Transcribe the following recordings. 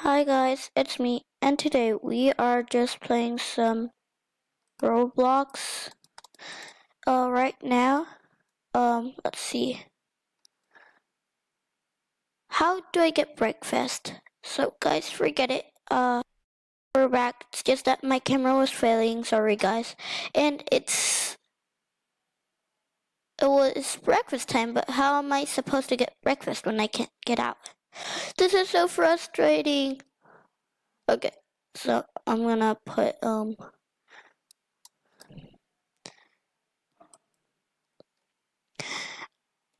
Hi guys, it's me, and today we are just playing some Roblox. Right now, let's see. How do I get breakfast? So guys, forget it. We're back. It's just that my camera was failing. Sorry guys. And it was breakfast time, but how am I supposed to get breakfast when I can't get out? This is so frustrating. Okay, so I'm gonna put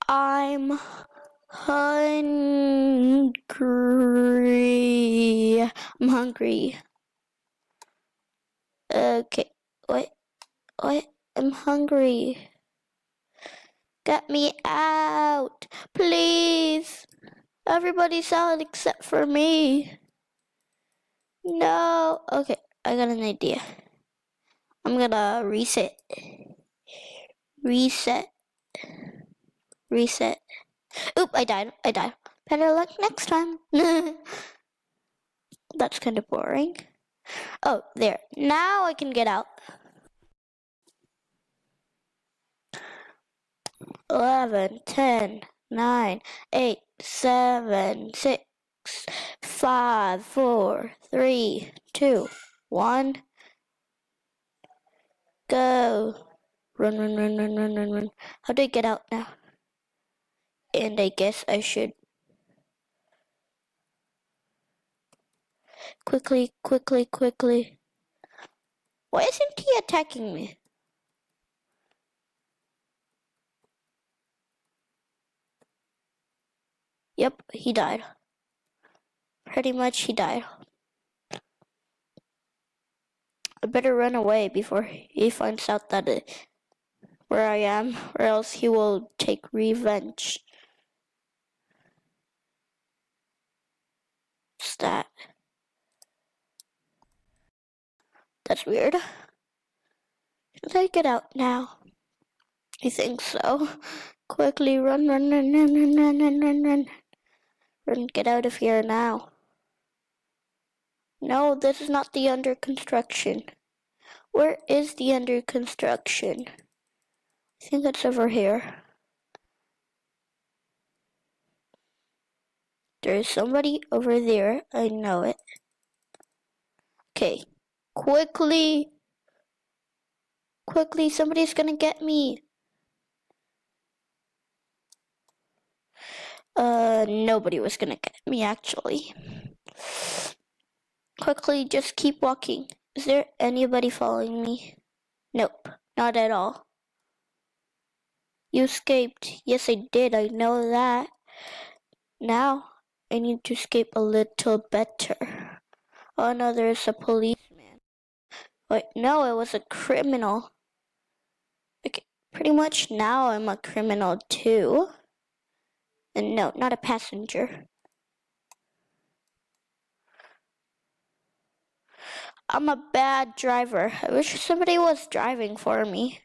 I'm hungry. I'm hungry. Okay. What? What? I'm hungry. Get me out. Please. Everybody's out except for me. No. Okay. I got an idea. I'm gonna reset. Reset. Reset. Oop, I died. Better luck next time. That's kind of boring. Oh, there. Now I can get out. 11, 10, 9, 8, 7, 6, 5, 4, 3, 2, 1. Go. Run. How do I get out now? And I guess I should quickly. Why isn't he attacking me? Yep, he died. Pretty much he died. I better run away before he finds out that where I am, or else he will take revenge. What's that? That's weird. Should I get out now? I think so. Quickly run. Run, get out of here now. No, this is not the under construction. Where is the under construction? I think it's over here. There is somebody over there. I know it. Okay. Quickly, somebody's gonna get me. Nobody was gonna get me actually. Quickly, just keep walking. Is there anybody following me? Nope, not at all. You escaped. Yes, I did. I know that. Now, I need to escape a little better. Oh no, there's a policeman. Wait, no, it was a criminal. Okay, pretty much now I'm a criminal too. And no, not a passenger. I'm a bad driver. I wish somebody was driving for me.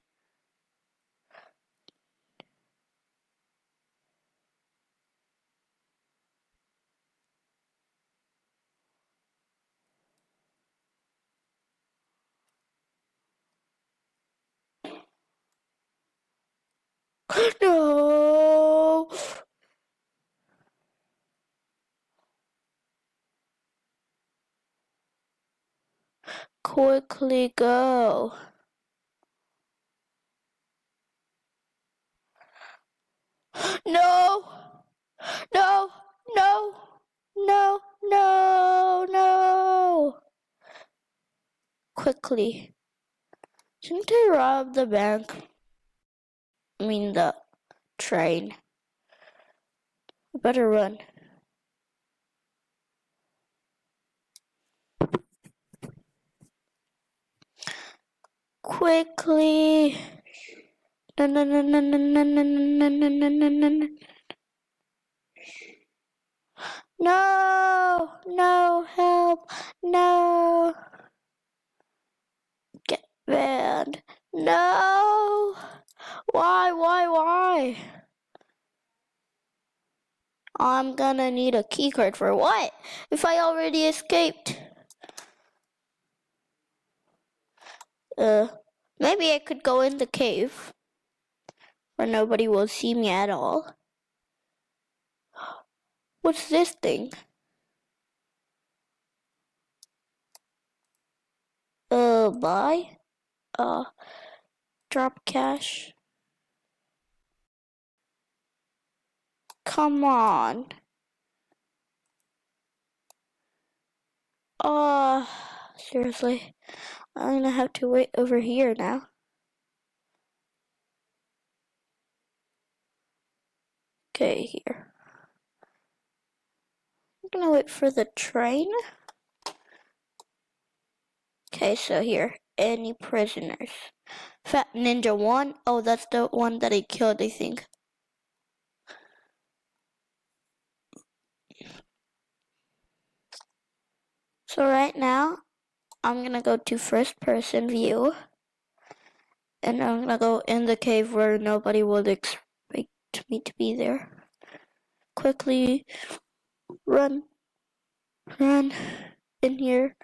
No! Quickly go. No! No! No! No! No! No! Quickly. Shouldn't I rob the bank? I mean the train. I better run. Quickly. No, no, no, no, no, no, no, no, no, no, no, no, no. No, no, help, no. Get banned. No. Why? I'm gonna need a keycard for what? If I already escaped. Maybe I could go in the cave where nobody will see me at all. What's this thing? Buy? Drop cash. Come on. Seriously. I'm gonna have to wait over here now. Okay, here. I'm gonna wait for the train. Okay, so here. Any prisoners? Fat Ninja 1? Oh, that's the one that I killed, I think. So right now, I'm gonna go to first person view. And I'm gonna go in the cave where nobody would expect me to be there. Quickly run in here.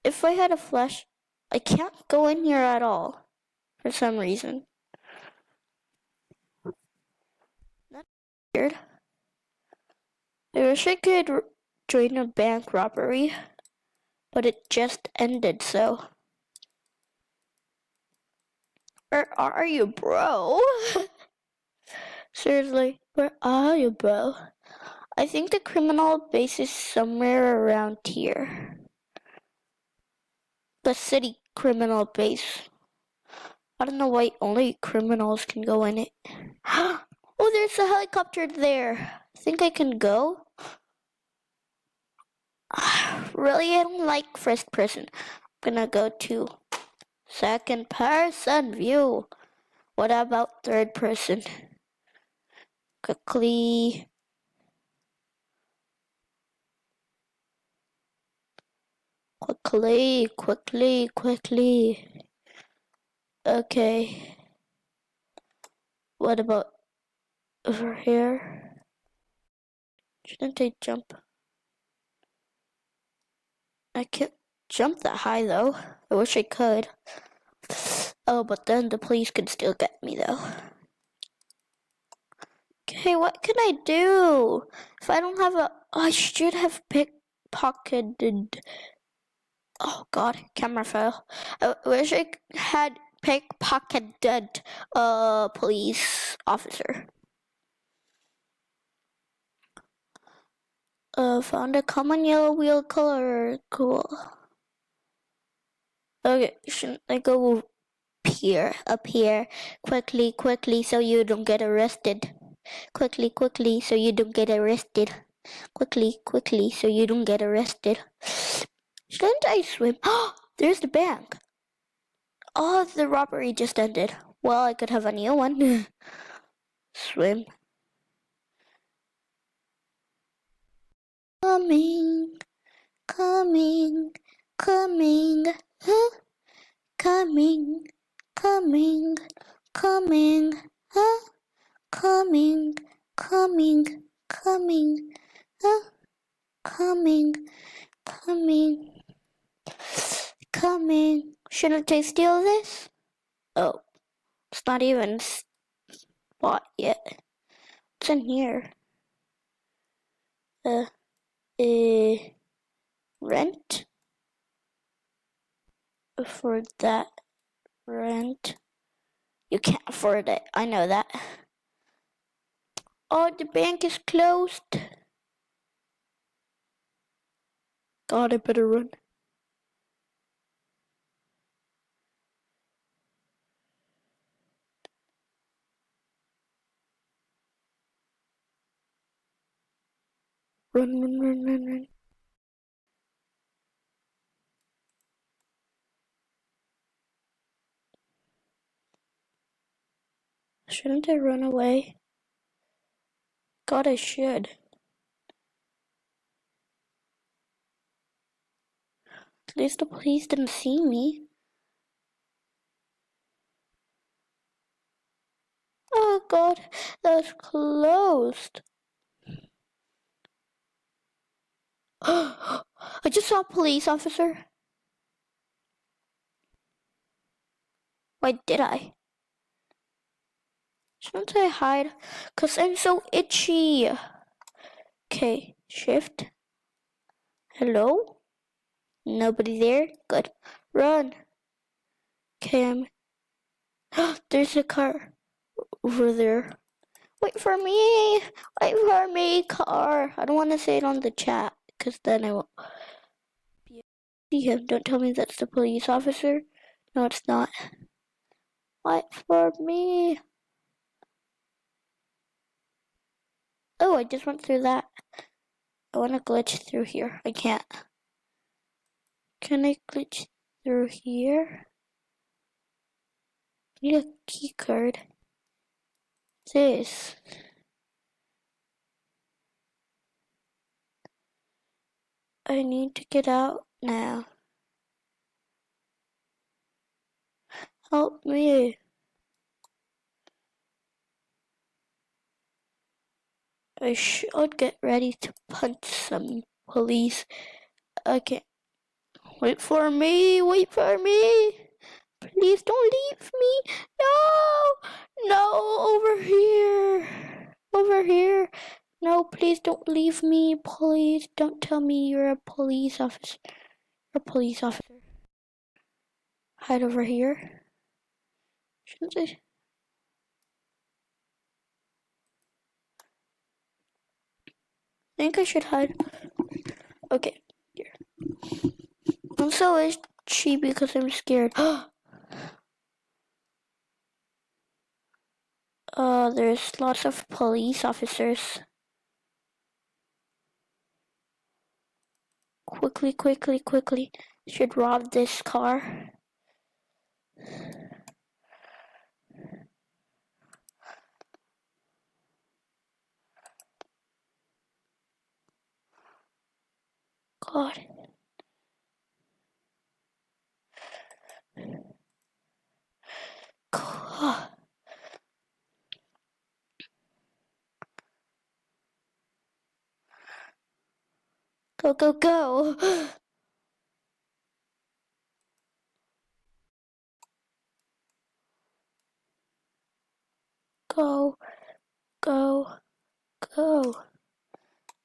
If I had a flash, I can't go in here at all for some reason. That's weird. I wish I could join a bank robbery, but it just ended, so. Where are you, bro? Seriously, where are you, bro? I think the criminal base is somewhere around here. The city criminal base. I don't know why only criminals can go in it. Oh, there's a helicopter there. Think I can go? Really, I don't like first person. I'm gonna go to second person view. What about third person? Quickly. Okay. What about over here? Shouldn't I jump? I can't jump that high though. I wish I could. Oh, but then the police could still get me though. Okay, what can I do? If I don't have I should have pickpocketed. Oh god, camera fell. I wish I had pickpocketed a police officer. Found a common yellow wheel color. Cool. Okay, shouldn't I go up here, quickly, so you don't get arrested. Quickly, so you don't get arrested. Quickly, so you don't get arrested. Shouldn't I swim? Oh, there's the bank. Oh, the robbery just ended. Well, I could have a new one. Swim. Coming, huh? Coming, huh? Huh? Coming. Shouldn't I steal this? Oh, it's not even bought yet. What's in here? Rent? Afford that rent. You can't afford it. I know that. Oh, the bank is closed. God, I better run. Run. Shouldn't I run away? God, I should. At least the police didn't see me. Oh God, that's closed. I just saw a police officer. Why did I? Shouldn't I hide? Cause I'm so itchy. Okay, shift. Hello? Nobody there? Good. Run. Okay, there's a car over there. Wait for me. Wait for me, car. I don't want to say it on the chat, because then I won't see him. Don't tell me that's the police officer. No, it's not. Wait for me. Oh, I just went through that. I want to glitch through here. I can't. Can I glitch through here? I need a key card. This. I need to get out now. Help me. I should get ready to punch some police. Okay. Wait for me. Wait for me. Please don't leave me. No. No, over here. Over here. No, please don't leave me. Please don't tell me you're a police officer. You're a police officer. Hide over here. Shouldn't I? I think I should hide. Okay, here. I'm so itchy because I'm scared. There's lots of police officers. Quickly, quickly, quickly. Should rob this car. God. God. Go, go, go. Go, go, go.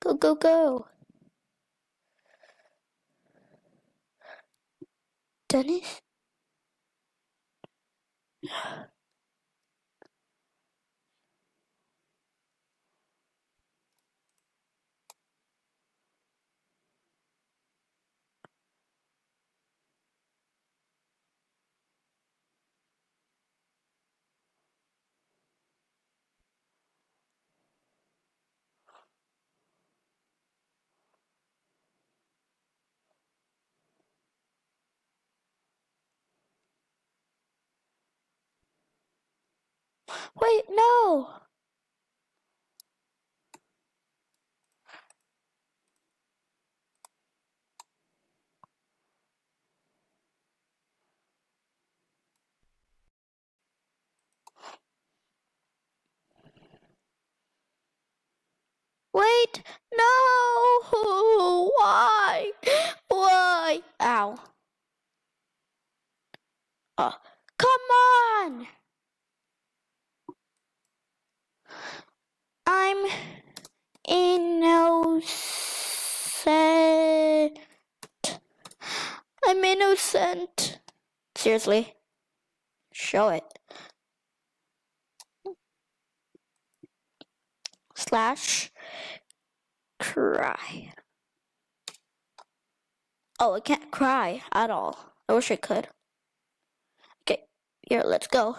Go, go, go. Dennis? Wait, no. Wait, no. Why? Why? Ow. Oh, come on. I'm innocent. I'm innocent. Seriously? Show it. Slash cry. Oh, I can't cry at all. I wish I could. Okay, here, let's go.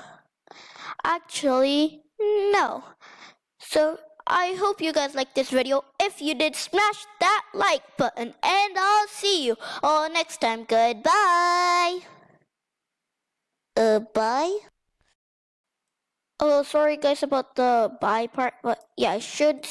Actually, no. So, I hope you guys liked this video. If you did, smash that like button. And I'll see you all next time. Goodbye. Bye? Oh, sorry guys about the bye part. But yeah, I should